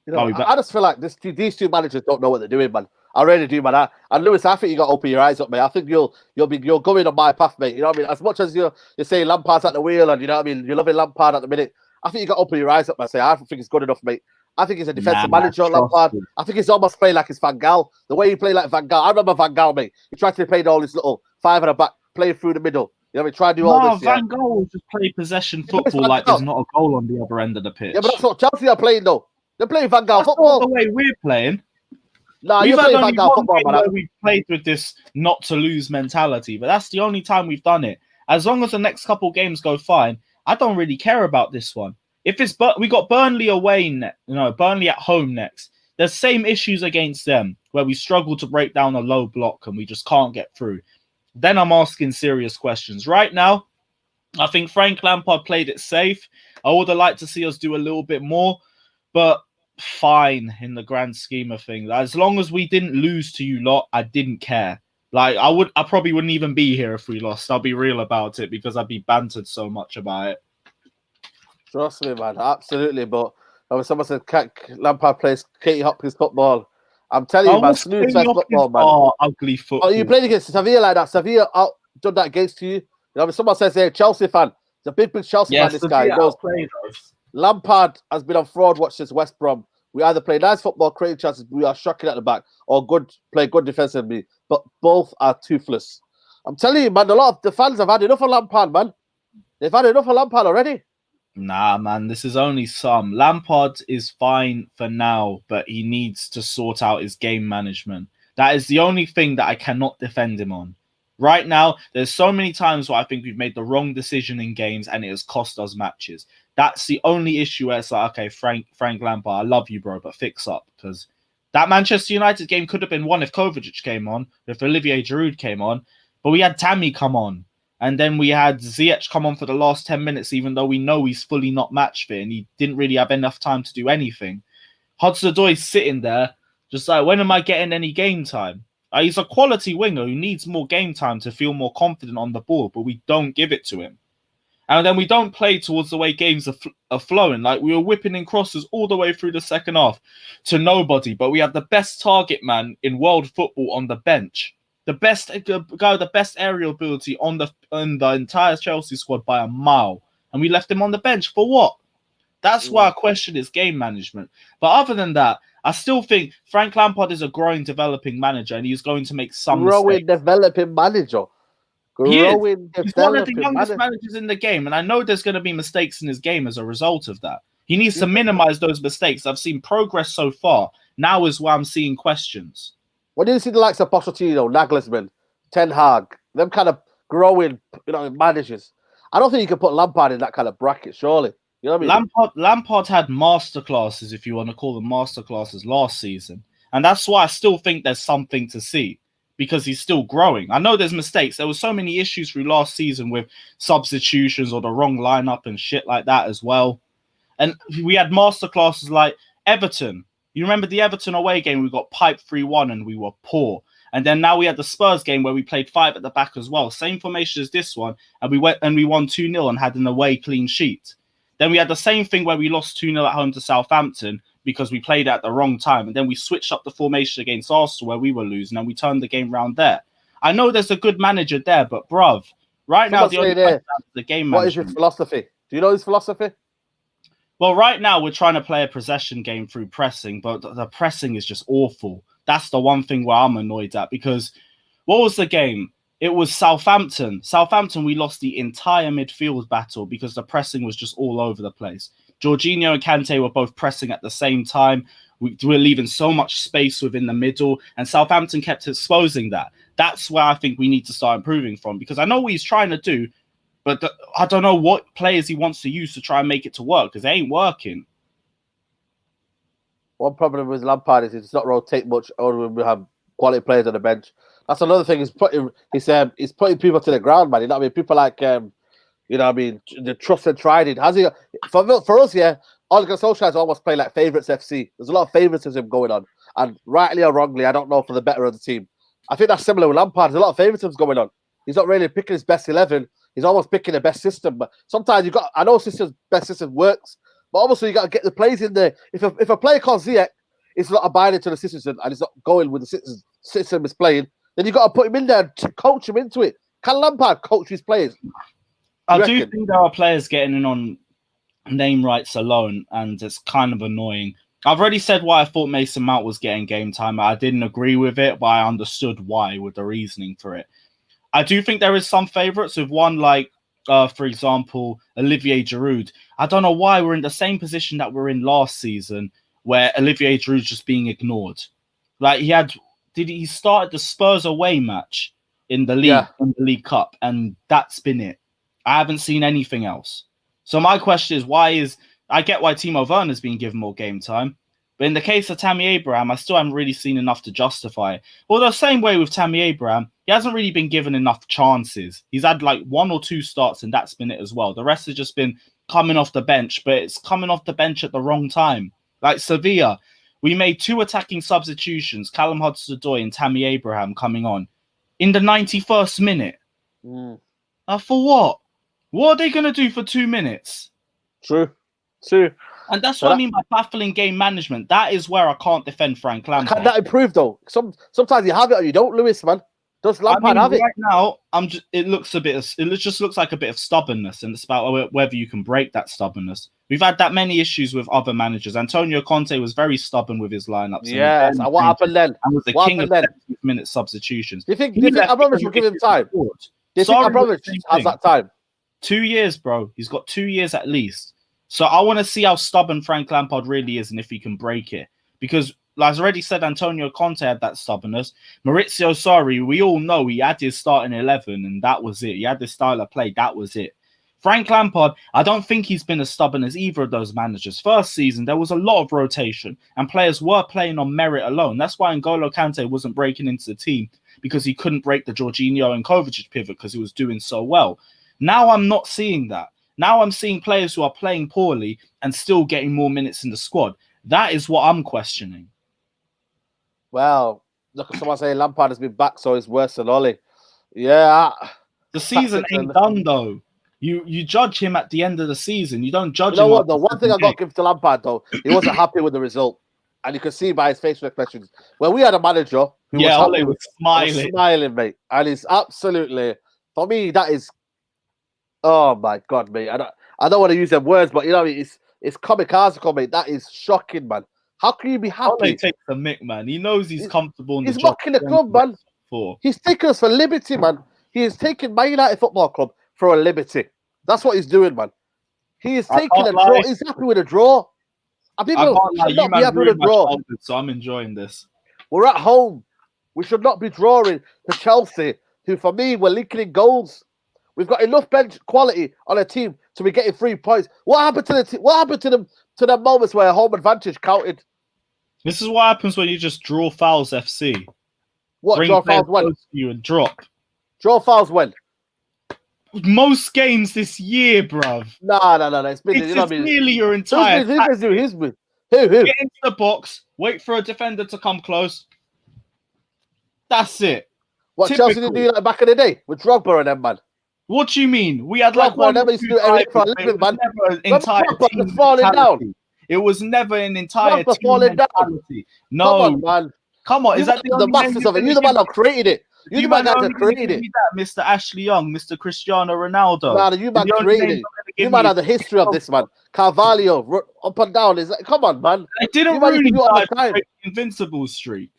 You know, I just feel like these two managers don't know what they're doing, man. I really do, man. And Lewis, I think you got to open your eyes up, mate. I think you're going on my path, mate. You know what I mean? As much as you're saying Lampard's at the wheel, and you know what I mean, you're loving Lampard at the minute. I think you got to open your eyes up and say, I don't think he's good enough, mate. I think he's a defensive manager, Lampard. I think he's almost playing like his Van Gaal. The way he played like Van Gaal. I remember Van Gaal, mate. He tried to play all this little 5 at the back, playing through the middle. You know what I mean? Try to do all this. Van Gaal will just play possession football like there's not a goal on the other end of the pitch. Yeah, but that's what Chelsea are playing, though. They're playing Van Gaal football. Not the way we're playing. Nah, you're playing Van Gaal football, man. We've played with this not to lose mentality, but that's the only time we've done it. As long as the next couple games go fine, I don't really care about this one. If it's we got Burnley away, Burnley at home next. There's same issues against them where we struggle to break down a low block and we just can't get through. Then I'm asking serious questions. Right now, I think Frank Lampard played it safe. I would have liked to see us do a little bit more, but fine in the grand scheme of things. As long as we didn't lose to you lot, I didn't care. Like I probably wouldn't even be here if we lost. I'll be real about it because I'd be bantered so much about it. Trust me, man. Absolutely. But when someone said Lampard plays Katie Hopkins football, I'm telling you, man, snooze fest football, man. Oh, ugly football. Oh, you played against Sevilla like that. Sevilla done that against you. You know, when someone says, hey, Chelsea fan, he's a big Chelsea fan, this guy. He goes, Lampard has been on fraud watch since West Brom. We either play nice football, creating chances, we are shocking at the back, or play good defensively. But both are toothless. I'm telling you, man, a lot of the fans have had enough of Lampard, man. They've had enough of Lampard already. Nah, man, this is only some. Lampard is fine for now, but he needs to sort out his game management. That is the only thing that I cannot defend him on. Right now, there's so many times where I think we've made the wrong decision in games and it has cost us matches. That's the only issue where it's like, okay, Frank Lampard, I love you, bro, but fix up. Because that Manchester United game could have been won if Kovacic came on, if Olivier Giroud came on, but we had Tammy come on. And then we had Ziyech come on for the last 10 minutes, even though we know he's fully not match fit and he didn't really have enough time to do anything. Hudson-Odoi sitting there, just like, when am I getting any game time? He's a quality winger who needs more game time to feel more confident on the ball, but we don't give it to him. And then we don't play towards the way games are flowing. Like, we were whipping in crosses all the way through the second half to nobody, but we have the best target man in world football on the bench. The best guy with the best aerial ability on the entire Chelsea squad by a mile. And we left him on the bench for what? That's why I question his game management. But other than that, I still think Frank Lampard is a growing, developing manager, and he's going to make some mistakes. Developing manager. He's one of the youngest managers in the game, and I know there's going to be mistakes in his game as a result of that. He needs to minimize those mistakes. I've seen progress so far. Now is where I'm seeing questions. When you see the likes of Pochettino, Nagelsmann, Ten Hag, them kind of growing, managers, I don't think you can put Lampard in that kind of bracket, surely. You know what I mean? Lampard had masterclasses, if you want to call them masterclasses, last season. And that's why I still think there's something to see, because he's still growing. I know there's mistakes. There were so many issues through last season with substitutions or the wrong lineup and shit like that as well. And we had masterclasses like Everton. You remember the Everton away game? We got piped 3-1 and we were poor. And then now we had the Spurs game where we played 5 at the back as well. Same formation as this one. And we won 2-0 and had an away clean sheet. Then we had the same thing where we lost 2-0 at home to Southampton because we played at the wrong time. And then we switched up the formation against Arsenal where we were losing, and we turned the game round there. I know there's a good manager there, but bruv, right now the only the game management. What is your philosophy? Do you know his philosophy? Well, right now we're trying to play a possession game through pressing, but the pressing is just awful. That's the one thing where I'm annoyed at, because what was the game? It was Southampton. Southampton, we lost the entire midfield battle because the pressing was just all over the place. Jorginho and Kante were both pressing at the same time. We were leaving so much space within the middle, and Southampton kept exposing that. That's where I think we need to start improving from, because I know what he's trying to do, but I don't know what players he wants to use to try and make it to work, because they ain't working. One problem with Lampard is he does not rotate much, or when we have quality players on the bench. That's another thing. He's putting people to the ground, man. You know what I mean? People like the trust and tried it. Has he for us? Yeah, Ole Gunnar Solskjaer's almost playing like favourites FC. There's a lot of favouritism going on, and rightly or wrongly, I don't know, for the better of the team. I think that's similar with Lampard. There's a lot of favouritism going on. He's not really picking his best 11. He's almost picking the best system. But sometimes I know best system works, but obviously you got to get the players in there. If a player called Ziyech is not abiding to the system and he's not going with the system is playing, then you got to put him in there to coach him into it. Can Lampard coach his players? I do think there are players getting in on name rights alone, and it's kind of annoying. I've already said why I thought Mason Mount was getting game time. I didn't agree with it, but I understood why with the reasoning for it. I do think there is some favourites with one like, for example, Olivier Giroud. I don't know why we're in the same position that we're in last season, where Olivier Giroud's just being ignored. Like he started the Spurs away match in the league, in the League Cup, and that's been it. I haven't seen anything else. So my question is, I get why Timo Werner's been given more game time, but in the case of Tammy Abraham, I still haven't really seen enough to justify it. Well, the same way with Tammy Abraham, he hasn't really been given enough chances. He's had like 1 or 2 starts, and that's been it as well. The rest has just been coming off the bench, but it's coming off the bench at the wrong time. Like Sevilla, we made 2 attacking substitutions, Callum Hudson-Odoi and Tammy Abraham coming on in the 91st minute. For what? What are they going to do for 2 minutes? True. And that's what I mean by baffling game management. That is where I can't defend Frank Lampard. Can that improve, though? Sometimes you have it or you don't, Lewis, man. Does Lampard have it? Right now, it just looks like a bit of stubbornness, and it's about whether you can break that stubbornness. We've had that many issues with other managers. Antonio Conte was very stubborn with his lineups. Yes, and what happened then? And was the king of 70-minute substitutions. Do you think Abramovich will give him time? Do you think Abramovich has that time? 2 years, bro. He's got 2 years at least. So I want to see how stubborn Frank Lampard really is and if he can break it. Because, like I already said, Antonio Conte had that stubbornness. Maurizio Sarri, we all know he had his starting 11 and that was it. He had this style of play, that was it. Frank Lampard, I don't think he's been as stubborn as either of those managers. First season, there was a lot of rotation and players were playing on merit alone. That's why N'Golo Kante wasn't breaking into the team, because he couldn't break the Jorginho and Kovacic pivot because he was doing so well. Now I'm not seeing that. Now I'm seeing players who are playing poorly and still getting more minutes in the squad. That is what I'm questioning. Well, look, someone saying Lampard has been back, so it's worse than Ollie. Yeah, The season ain't done though. You judge him at the end of the season. You don't judge you know him. what? The one thing I got to give to Lampard though, he wasn't happy with the result, and you could see by his facial expressions. When we had a manager who was happy, Ollie was smiling, mate, and he's absolutely, for me, that is, oh my god, mate. I don't want to use them words, but you know, it's kamikaze, mate. That is shocking, man. How can you be happy? Ollie takes the mick, man. He knows he's comfortable in the He's job. mocking the club, man. He's taking us for liberty, man. He is taking Man United Football Club for a liberty. That's what he's doing, man. He is taking a draw. He's happy with a draw. I think should not be happy with a draw. So I'm enjoying this. We're at home. We should not be drawing to Chelsea, who, for me, were leaking in goals. We've got enough bench quality on a team to be getting 3 points. What happened to the team? What happened to them? To the moments where home advantage counted? This is what happens when you just draw fouls, FC. What Bring draw fouls when? You and drop. Draw fouls when? Most games this year, bruv. No. It's been nearly your entire. Who? Who? Get into the box. Wait for a defender to come close. That's it. What Chelsea didn't do like back in the day with Drogba and them, man. What do you mean? We had like one. Never used to do everything for a living, man. Never an entire team falling down. It was never an entire team falling down. No, come on, man. Come on, is that the masters of it? You're the man that created it. You're the man that created it. Mr. Ashley Young, Mr. Cristiano Ronaldo. Nah, you man created it. You man have the history of this, man. Carvalho, up and down. Come on, man. I didn't really break the invincible streak.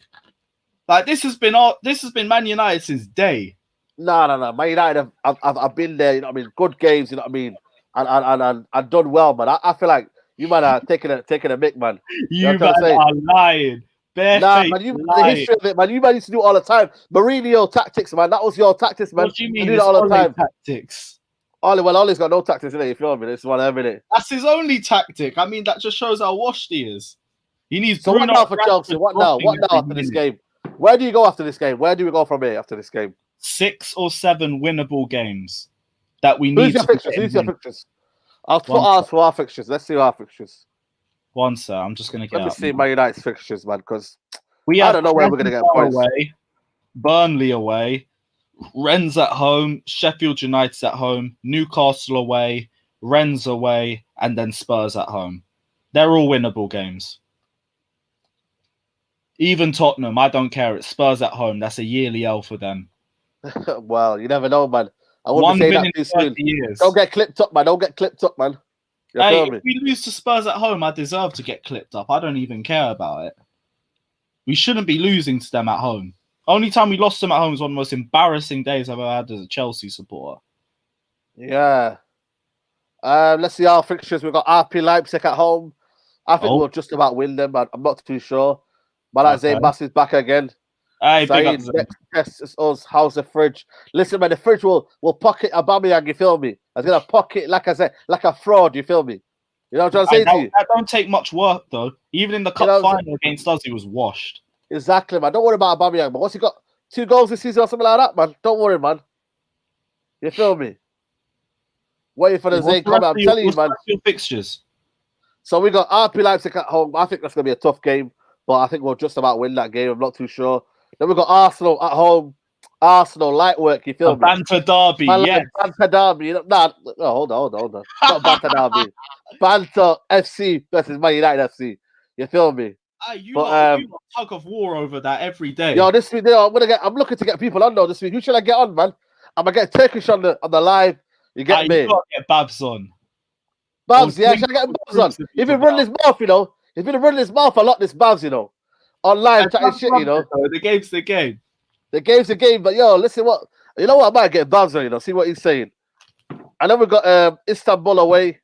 Like this has been Man United since day. No. Man United I've been there, you know what I mean? Good games, you know what I mean? And done well, man. I feel like you man are taking a mick, man. You man are lying. Nah, man, the history of it, man. You man used to do it all the time. Mourinho tactics, man. That was your tactics, man. What do you mean? You do that all the time. Tactics. Ollie's got no tactics in it. You feel me? This one every day. That's his only tactic. I mean, that just shows how washed he is. He needs. So what now for Chelsea? What now? What now after this game? Where do you go after this game? Where do we go from here after this game? 6 or 7 winnable games that we need. Who's your fixtures? I'll put ours for our fixtures. Let's see our fixtures. One sir, I'm just gonna get. Let me see Man United's fixtures, man, because I don't know where we're gonna get points. Away, Burnley away, Rennes at home, Sheffield United's at home, Newcastle away, Rennes away, and then Spurs at home. They're all winnable games. Even Tottenham, I don't care. It's Spurs at home. That's a yearly L for them. Well, you never know, man. I wouldn't say that too soon. Don't get clipped up, man. Don't get clipped up, man. Hey, if we lose to Spurs at home, I deserve to get clipped up. I don't even care about it. We shouldn't be losing to them at home. Only time we lost them at home is one of the most embarrassing days I've ever had as a Chelsea supporter. Yeah. Let's see our fixtures. We've got RP Leipzig at home. I think we'll just about win them, but I'm not too sure. But Zayn is back again. Hey, next test is us. How's the fridge? Listen, man, the fridge will pocket Aubameyang, you feel me? I was gonna pocket, like I said, like a fraud, you feel me? You know what I'm trying to say to you? That don't take much work though. Even in the cup final against us, he was washed. Exactly, man. Don't worry about Aubameyang, but what's he got? 2 goals this season or something like that, man. Don't worry, man. You feel me? Waiting for the Zayn comment. I'm telling you, man. Your fixtures. So we got RP Leipzig at home. I think that's gonna be a tough game, but I think we'll just about win that game. I'm not too sure. Then we've got Arsenal at home. Arsenal, light work, you feel me? Banter derby, yes. Banter derby. You know, hold on. Not Banter derby. Banter FC versus Man United FC. You feel me? You got tug of war over that every day. Yo, this week, I'm looking to get people on though this week. Who should I get on, man? I'm gonna get Turkish on the live. You get me? You gotta get Babs on. Babs, yeah, should I get Babs on? If he run his mouth, you know. If he run his mouth a lot, this Babs, you know. On live chatting shit, you know. The game's the game. The game's the game, but yo, listen what you know what I might get Babs on, you know, see what he's saying. And then we got Istanbul away.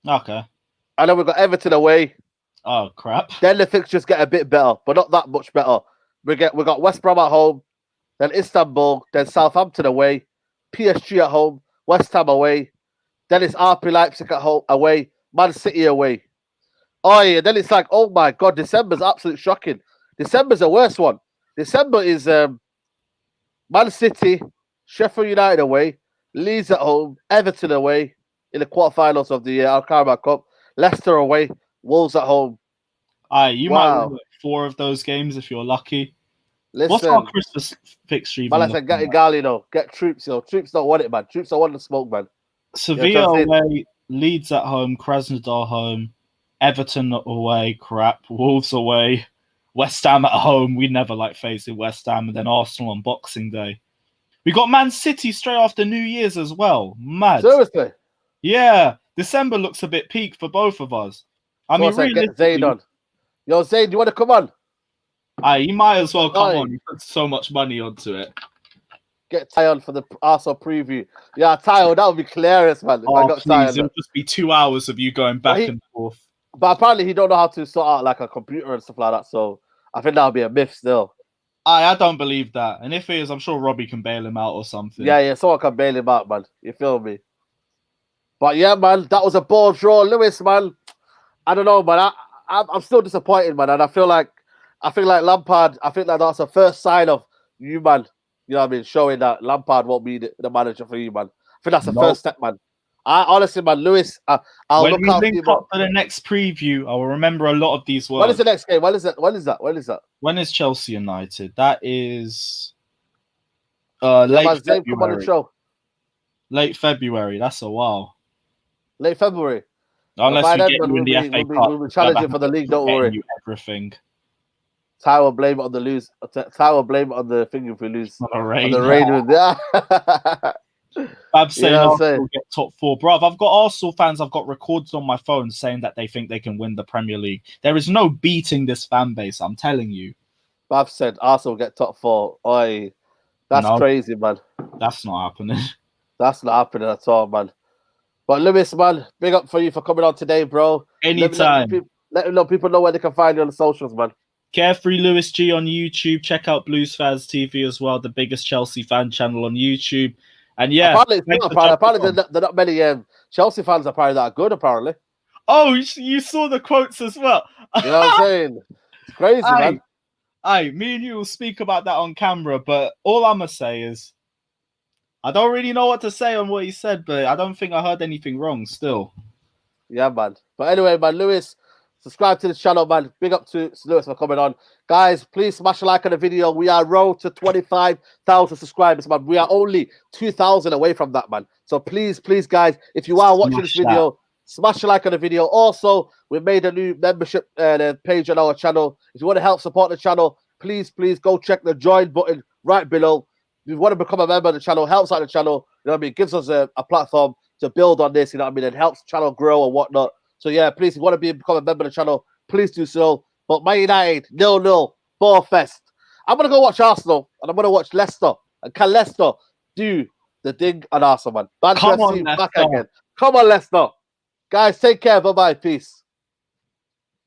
Okay. And then we got Everton away. Oh crap. Then the fixtures get a bit better, but not that much better. We got West Brom at home, then Istanbul, then Southampton away, PSG at home, West Ham away, then it's RP Leipzig at home away, Man City away. Oh yeah, then it's like, oh my god, December's absolutely shocking. December's the worst one. December is Man City, Sheffield United away, Leeds at home, Everton away in the quarterfinals of the Carabao Cup, Leicester away, Wolves at home. You might win 4 of those games if you're lucky. What's our Listen, Christmas fixture man, I even said, looking get like? Igali, get Troops, Troops don't want it, man. Troops don't want the smoke, man. Sevilla away, Leeds at home, Krasnodar home, Everton away, crap, Wolves away, West Ham at home. We never like facing West Ham, and then Arsenal on Boxing Day. We got Man City straight after New Year's as well. Mad. Seriously? Yeah, December looks a bit peak for both of us. I mean, Said, get Zayd realistically, on. Yo, Zayd, you want to come on? he might as well come Aye. on. He put so much money onto it. Get Ty on for the Arsenal preview. Yeah, Ty, that would be hilarious, man. If I Oh, got please, Ty it'll just be 2 hours of you going back and forth. But apparently he don't know how to sort out like a computer and stuff like that. So I think that'll be a myth still. I don't believe that. And if it is, I'm sure Robbie can bail him out or something. Yeah, someone can bail him out, man. You feel me? But yeah, man, that was a ball draw. Lewis, man, I don't know, man. I'm still disappointed, man. And I feel like Lampard, I think that's the first sign of you, man. You know what I mean? Showing that Lampard won't be the manager for you, man. I think that's the first step, man. Honestly, man, Lewis, I'll when look we out link for you. up for the next preview, I will remember a lot of these words. When is the next game? When is that? When is Chelsea United? That is late February. Come on the show. Late February. That's a while. Late February. Unless we get you in the FA Cup. We'll be challenging for the league. Don't worry. Everything. Ty will blame it on the lose. Ty will blame it on the thing if we lose. On the rain. I'm saying Arsenal will get top 4. Bruv, I've got Arsenal fans, I've got records on my phone saying that they think they can win the Premier League. There is no beating this fan base, I'm telling you. I've said Arsenal will get top 4. Oi, that's crazy, man. That's not happening. That's not happening at all, man. But Lewis, man, big up for you for coming on today, bro. Anytime. Let people know where they can find you on the socials, man. CarefreeLewis G on YouTube. Check out Blues Fans TV as well, the biggest Chelsea fan channel on YouTube. And yeah, apparently they're not many Chelsea fans apparently that are good, apparently. Oh, you saw the quotes as well. You know what I'm saying? It's crazy, man. Me and you will speak about that on camera, but all I'm going to say is I don't really know what to say on what he said, but I don't think I heard anything wrong still. Yeah, man. But anyway, man, Lewis, subscribe to the channel, man. Big up to Lewis for coming on. Guys, please smash a like on the video. We are road to 25,000 subscribers, man. We are only 2,000 away from that, man. So please, guys, if you are watching this video, smash a like on the video. Also, we made a new membership page on our channel. If you want to help support the channel, please go check the join button right below. If you want to become a member of the channel, helps out the channel, you know what I mean? It gives us a platform to build on this, you know what I mean? It helps the channel grow and whatnot. So yeah, please, if you want to become a member of the channel, please do so. But Man United, 0-0, Fest. I'm going to go watch Arsenal, and I'm going to watch Leicester. And can Leicester do the thing on Arsenal, man? Come on, back again. Come on, Leicester. Guys, take care. Bye-bye. Peace.